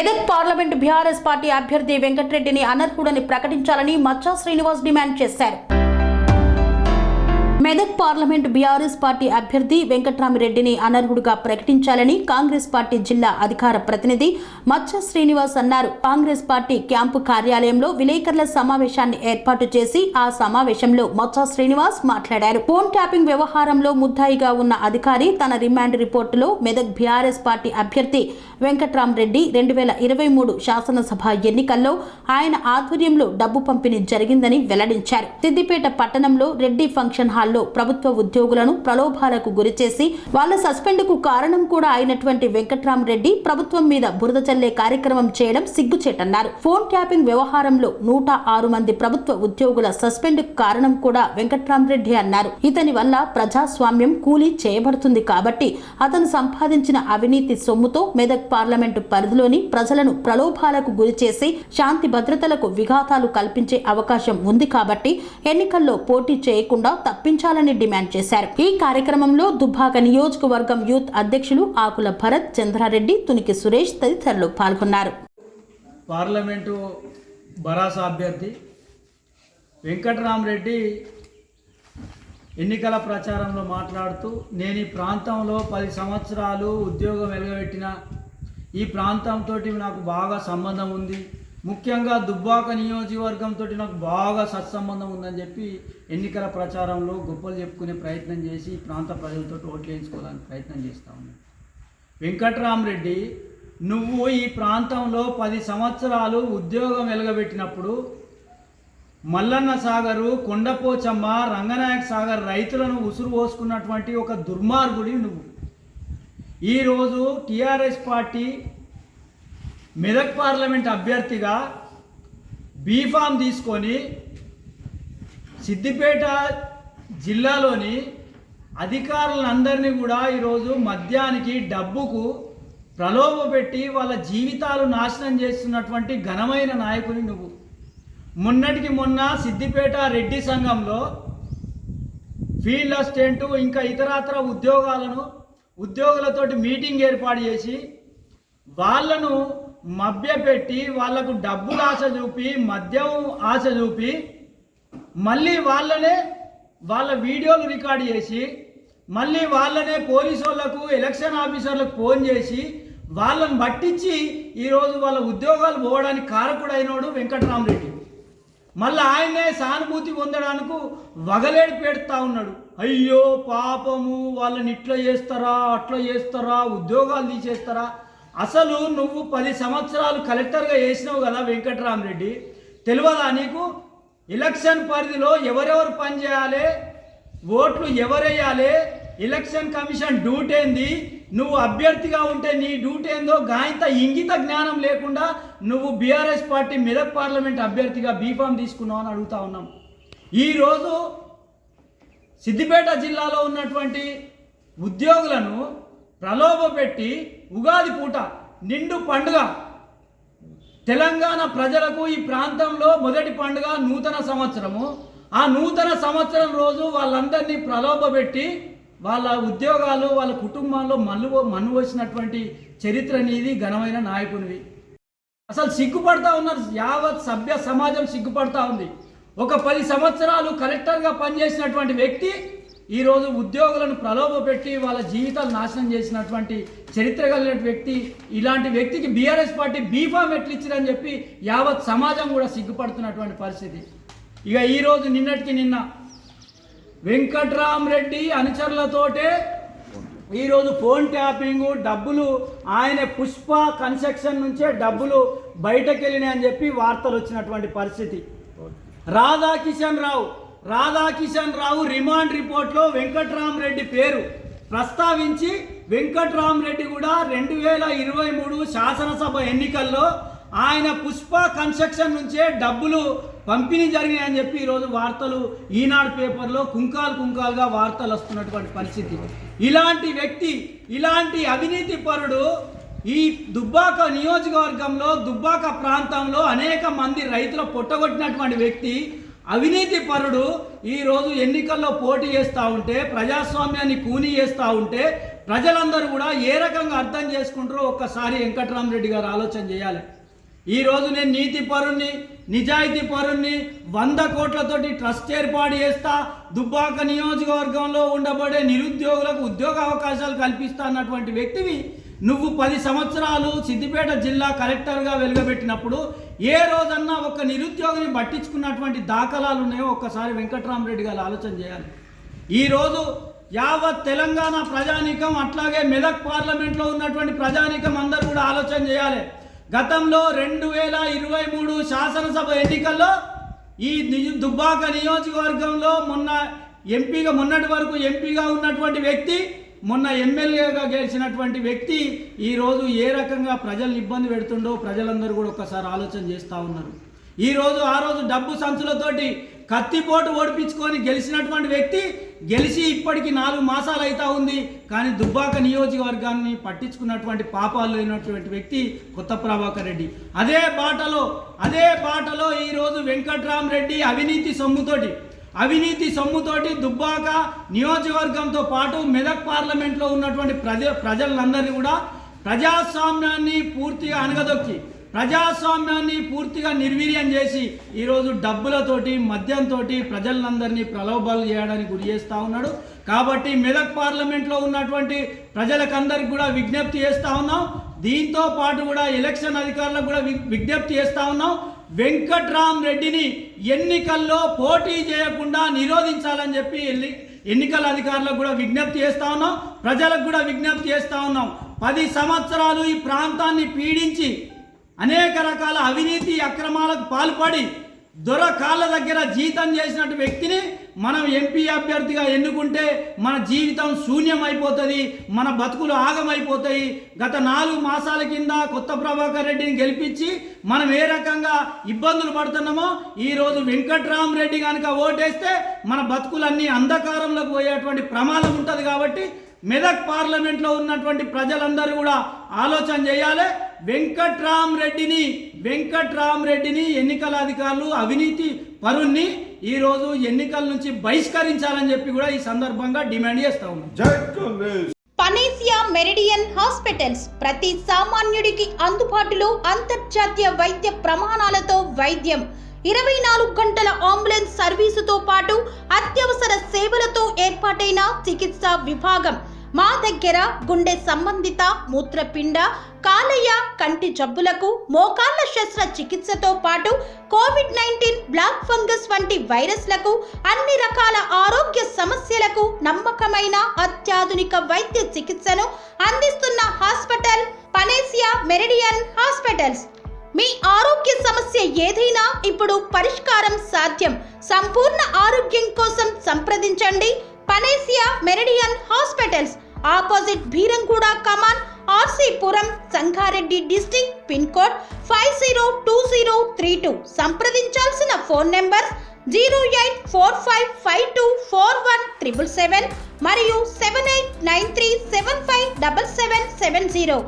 Medak parliament BRS party అభ్యర్థి వెంకటరెడ్డిని అనర్హుడని ప్రకటించాలని మచ్చా Srinivas demand చేశారు. మెదక్ పార్లమెంట్ బీఆర్ఎస్ పార్టీ అభ్యర్థి వెంకట్రామిరెడ్డిని అనర్హుడుగా ప్రకటించాలని కాంగ్రెస్ పార్టీ జిల్లా అధికార ప్రతినిధి మచ్చా శ్రీనివాస్ అన్నారు. కాంగ్రెస్ పార్టీ క్యాంపు కార్యాలయంలో విలేకరుల సమావేశాన్ని ఏర్పాటు చేసి ఆ సమావేశంలో మచ్చా శ్రీనివాస్ మాట్లాడారు. ఫోన్ ట్యాపింగ్ వ్యవహారంలో ముద్దాయిగా ఉన్న అధికారి తన రిమాండ్ రిపోర్టులో మెదక్ బీఆర్ఎస్ పార్టీ అభ్యర్థి వెంకట్రామిరెడ్డి 2023 శాసనసభ ఎన్నికల్లో ఆయన ఆధ్వర్యంలో డబ్బు పంపిణీ జరిగిందని వెల్లడించారు. సిద్దిపేట పట్టణంలో రెడ్డి ఫంక్షన్ హాల్ ప్రభుత్వ ఉద్యోగులను ప్రలోభాలకు గురిచేసి వాళ్ళ సస్పెండ్ కు కారణం కూడా అయినటువంటి వెంకట్రామిరెడ్డి ప్రభుత్వం మీద బురద చల్లే కార్యక్రమం చేయడం సిగ్గుచేటన్నారు. ఫోన్ ట్యాపింగ్ వ్యవహారంలో 106 మంది ప్రభుత్వ ఉద్యోగుల సస్పెండ్ కు కారణం కూడా వెంకట్రామిరెడ్డి అన్నారు. ఇతని వల్ల ప్రజాస్వామ్యం కూలీ చేయబడుతుంది కాబట్టి అతను సంపాదించిన అవినీతి సొమ్ముతో మెదక్ పార్లమెంటు పరిధిలోని ప్రజలను ప్రలోభాలకు గురిచేసి శాంతి భద్రతలకు విఘాతాలు కల్పించే అవకాశం ఉంది కాబట్టి ఎన్నికల్లో పోటీ చేయకుండా తప్పించాలని డిమాండ్ చేశారు. ఈ కార్యక్రమంలో దుబ్బాక నియోజకవర్గం యూత్ అధ్యక్షులు ఆకుల భరత్, చంద్రారెడ్డి, తునికి సురేష్ తదితరులు పాల్గొన్నారు. పార్లమెంటు బరాస అభ్యర్థి వెంకట్రామిరెడ్డి ఎన్నికల ప్రచారంలో మాట్లాడుతూ, నేను ఈ ప్రాంతంలో 10 సంవత్సరాలు ఉద్యోగం వెలుగబెట్టిన, ఈ ప్రాంతంతో నాకు బాగా సంబంధం ఉంది, ముఖ్యంగా దుబ్బాక నియోజకవర్గంతో నాకు బాగా సత్సంబంధం ఉందని చెప్పి ఎన్నికల ప్రచారంలో గొప్పలు చెప్పుకునే ప్రయత్నం చేసి ప్రాంత ప్రజలతో ఓట్లు వేయించుకోవడానికి ప్రయత్నం చేస్తూ ఉన్నాను. వెంకట్రామిరెడ్డి, నువ్వు ఈ ప్రాంతంలో 10 సంవత్సరాలు ఉద్యోగం వెలుగబెట్టినప్పుడు మల్లన్న సాగరు, కొండపోచమ్మ, రంగనాయక సాగర్ రైతులను ఉసురు పోసుకున్నటువంటి ఒక దుర్మార్గుడి నువ్వు. ఈరోజు టీఆర్ఎస్ పార్టీ మెదక్ పార్లమెంట్ అభ్యర్థిగా బీఫామ్ తీసుకొని సిద్దిపేట జిల్లాలోని అధికారులందరినీ కూడా ఈరోజు మద్యానికి, డబ్బుకు ప్రలోభపెట్టి వాళ్ళ జీవితాలు నాశనం చేస్తున్నటువంటి ఘనమైన నాయకుని నువ్వు. మొన్నటికి మొన్న సిద్దిపేట రెడ్డి సంఘంలో ఫీల్డ్ అసిస్టెంట్ ఇంకా ఇతరత్ర ఉద్యోగులతోటి మీటింగ్ ఏర్పాటు చేసి వాళ్ళను మభ్యపెట్టి వాళ్లకు డబ్బులు ఆశ చూపి, మద్యం ఆశ చూపి, మళ్ళీ వాళ్ళ వీడియోలు రికార్డ్ చేసి మళ్ళీ వాళ్ళనే పోలీసు వాళ్ళకు, ఎలక్షన్ ఆఫీసర్లకు ఫోన్ చేసి వాళ్ళని పట్టించి ఈరోజు వాళ్ళ ఉద్యోగాలు పోవడానికి కారకుడైనోడు వెంకట్రామిరెడ్డి. మళ్ళీ ఆయనే సానుభూతి పొందడానికి వగలేడి పెడతా ఉన్నాడు. అయ్యో పాపము, వాళ్ళని ఇట్లా చేస్తారా, అట్లా చేస్తారా, ఉద్యోగాలు తీసేస్తారా. అసలు నువ్వు 10 సంవత్సరాలు కలెక్టర్గా చేసినావు కదా వెంకట్రామిరెడ్డి, తెలియదా నీకు? ఎలక్షన్ పరిధిలో ఎవరెవరు పనిచేయాలి, ఓట్లు ఎవరేయాలి, ఎలక్షన్ కమిషన్ డ్యూటీ ఏంది, నువ్వు అభ్యర్థిగా ఉంటే నీ డ్యూటీ ఏందో గాయంత ఇంగిత జ్ఞానం లేకుండా నువ్వు బీఆర్ఎస్ పార్టీ మెదక్ పార్లమెంట్ అభ్యర్థిగా బీఫామ్ తీసుకున్నావు అని అడుగుతా ఉన్నాం. ఈరోజు సిద్దిపేట జిల్లాలో ఉన్నటువంటి ఉద్యోగులను ప్రలోభపెట్టి ఉగాది పూట నిండు పండుగ, తెలంగాణ ప్రజలకు ఈ ప్రాంతంలో మొదటి పండుగ నూతన సంవత్సరము. ఆ నూతన సంవత్సరం రోజు వాళ్ళందరినీ ప్రలోభపెట్టి వాళ్ళ ఉద్యోగాలు, వాళ్ళ కుటుంబాల్లో మన్ను వచ్చినటువంటి చరిత్ర నీది, ఘనమైన నాయకునివి. అసలు సిగ్గుపడతా ఉన్నారు, యావత్ సభ్య సమాజం సిగ్గుపడతా ఉంది. ఒక 10 సంవత్సరాలు కలెక్టర్గా పనిచేసినటువంటి వ్యక్తి ఈరోజు ఉద్యోగులను ప్రలోభపెట్టి వాళ్ళ జీవితాలు నాశనం చేసినటువంటి చరిత్ర కలిగిన వ్యక్తి. ఇలాంటి వ్యక్తికి బీఆర్ఎస్ పార్టీ బీఫామ్ ఎట్లు ఇచ్చిరని చెప్పి యావత్ సమాజం కూడా సిగ్గుపడుతున్నటువంటి పరిస్థితి. ఇక ఈరోజు నిన్నటికి నిన్న వెంకట్రామిరెడ్డి అనుచరులతోటే ఈరోజు ఫోన్ ట్యాపింగు, డబ్బులు ఆయన పుష్ప కన్స్ట్రక్షన్ నుంచే డబ్బులు బయటకు వెళ్ళినాయి అని చెప్పి వార్తలు వచ్చినటువంటి పరిస్థితి. రాధాకిషన్ రావు రిమాండ్ రిపోర్ట్లో వెంకట్రామిరెడ్డి పేరు ప్రస్తావించి వెంకట్రామిరెడ్డి కూడా 2023 శాసనసభ ఎన్నికల్లో ఆయన పుష్ప కన్స్ట్రక్షన్ నుంచే డబ్బులు పంపిణీ జరిగినాయని చెప్పి ఈరోజు వార్తలు ఈనాడు పేపర్లో కుంకాలుగా వార్తలు వస్తున్నటువంటి పరిస్థితి. ఇలాంటి వ్యక్తి, ఇలాంటి అవినీతి పరుడు ఈ దుబ్బాక నియోజకవర్గంలో, దుబ్బాక ప్రాంతంలో అనేక మంది రైతుల పొట్టగొట్టినటువంటి వ్యక్తి, అవినీతి పరుడు ఈరోజు ఎన్నికల్లో పోటీ చేస్తూ ఉంటే, ప్రజాస్వామ్యాన్ని కూనీ చేస్తూ ఉంటే, ప్రజలందరూ కూడా ఏ రకంగా అర్థం చేసుకుంటారో ఒక్కసారి వెంకట్రామరెడ్డి గారు ఆలోచన చేయాలి. ఈరోజు నేను నీతి పరుణ్ణి, నిజాయితీ పరుణ్ణి, 100 కోట్లతోటి ట్రస్ట్ ఏర్పాటు చేస్తా, దుబ్బాక నియోజకవర్గంలో ఉండబడే నిరుద్యోగులకు ఉద్యోగ అవకాశాలు కల్పిస్తా అన్నటువంటి వ్యక్తివి నువ్వు 10 సంవత్సరాలు సిద్దిపేట జిల్లా కలెక్టర్గా వెలుగబెట్టినప్పుడు ఏ రోజన్నా ఒక నిరుద్యోగిని పట్టించుకున్నటువంటి దాఖలాలు ఉన్నాయో ఒక్కసారి వెంకట్రామరెడ్డి గారు ఆలోచన చేయాలి. ఈరోజు యావత్ తెలంగాణ ప్రజానీకం అట్లాగే మెదక్ పార్లమెంట్లో ఉన్నటువంటి ప్రజానీకం అందరూ కూడా ఆలోచన చేయాలి. గతంలో 2023 శాసనసభ ఎన్నికల్లో ఈ దుబ్బాక నియోజకవర్గంలో మొన్నటి వరకు ఎంపీగా ఉన్నటువంటి వ్యక్తి, మొన్న ఎమ్మెల్యేగా గెలిచినటువంటి వ్యక్తి ఈరోజు ఏ రకంగా ప్రజల్ని ఇబ్బంది పెడుతుండో ప్రజలందరూ కూడా ఒక్కసారి ఆలోచన చేస్తూ ఉన్నారు. ఆ రోజు డబ్బు సంచులతోటి కత్తిపోటు ఓడిపించుకొని గెలిచినటువంటి వ్యక్తి గెలిచి ఇప్పటికి 4 మాసాలు అవుతా ఉంది. కానీ దుబ్బాక నియోజకవర్గాన్ని పట్టించుకున్నటువంటి పాపాలు లేనటువంటి వ్యక్తి కొత్త ప్రభాకర్ రెడ్డి. అదే బాటలో ఈరోజు వెంకట్రామరెడ్డి అవినీతి సొమ్ముతోటి దుబ్బాక నియోజకవర్గంతో పాటు మెదక్ పార్లమెంట్లో ఉన్నటువంటి ప్రజలందరినీ కూడా ప్రజాస్వామ్యాన్ని పూర్తిగా అణగదొక్కి, ప్రజాస్వామ్యాన్ని పూర్తిగా నిర్వీర్యం చేసి ఈరోజు డబ్బులతోటి, మద్యంతో ప్రజలందరినీ ప్రలోభాలు చేయడానికి గురి చేస్తూ ఉన్నాడు. కాబట్టి మెదక్ పార్లమెంట్లో ఉన్నటువంటి ప్రజలకందరికి కూడా విజ్ఞప్తి చేస్తూ ఉన్నాం. దీంతో పాటు కూడా ఎలక్షన్ అధికారులకు కూడా విజ్ఞప్తి చేస్తూ ఉన్నాం. వెంకట్రామరెడ్డిని ఎన్నికల్లో పోటీ చేయకుండా నిరోధించాలని చెప్పి ఎన్నికల అధికారులకు కూడా విజ్ఞప్తి చేస్తూ ఉన్నాం. ప్రజలకు కూడా విజ్ఞప్తి చేస్తూ ఉన్నాం. 10 సంవత్సరాలు ఈ ప్రాంతాన్ని పీడించి అనేక రకాల అవినీతి అక్రమాలకు పాల్పడి దొర కాళ్ళ దగ్గర జీతం చేసినట్టు వ్యక్తిని మనం ఎంపీ అభ్యర్థిగా ఎన్నుకుంటే మన జీవితం శూన్యమైపోతుంది, మన బతుకులు ఆగమైపోతాయి. గత 4 మాసాల కింద కొత్త ప్రభాకర్ రెడ్డిని గెలిపించి మనం ఏ రకంగా ఇబ్బందులు పడుతున్నామో ఈరోజు వెంకట్రామరెడ్డి కనుక ఓటేస్తే మన బతుకులన్నీ అంధకారంలోకి పోయేటువంటి ప్రమాదం ఉంటుంది. కాబట్టి మెదక్ పార్లమెంట్లో ఉన్నటువంటి ప్రజలందరూ కూడా ఆలోచన చేయాలి. వెంకట్రామరెడ్డిని ఎన్నికల అధికారులు అవినీతి పరుణ్ణి ఈరోజు ఎన్నికల నుంచి బహిష్కరించాలని చెప్పి కూడా ఈ సందర్భంగా డిమాండ్ చేస్తా ఉన్నాం. పనేసియా మెరిడియన్ హాస్పిటల్స్ ప్రతి సామాన్యుడికి అందుబాటులో అంతర్జాతీయ వైద్య ప్రమాణాలతో వైద్యం, 24 గంటల అంబులెన్స్ సర్వీసుతో పాటు అత్యవసర సేవలతో ఏర్పాటైన చికిత్సా విభాగం. మా దగ్గర గుండె సంబంధిత, మూత్రపిండ, కాలేయ, కంటి జబ్బులకు, మోకాళ్ల శస్త్రచికిత్సతో పాటు కోవిడ్-19, బ్లాక్ ఫంగస్ వంటి వైరస్లకు, అన్ని రకాల ఆరోగ్య సమస్యలకు నమ్మకమైన అత్యాధునిక వైద్య చికిత్సను అందిస్తున్న హాస్పిటల్ పనేసియా మెరిడియన్ హాస్పిటల్స్. మీ ఆరోగ్య సమస్య ఏదైనా ఇప్పుడు పరిష్కారం సాధ్యం. సంపూర్ణ ఆరోగ్యం కోసం సంప్రదించండి Panacea Meridian hospitals, opposite Beeramguda Kaman, RC Puram, Sangareddy district, pin code 502032. సంప్రదించాల్సిన ఫోన్ నెంబర్ 0845524177 మరియు 7893757770.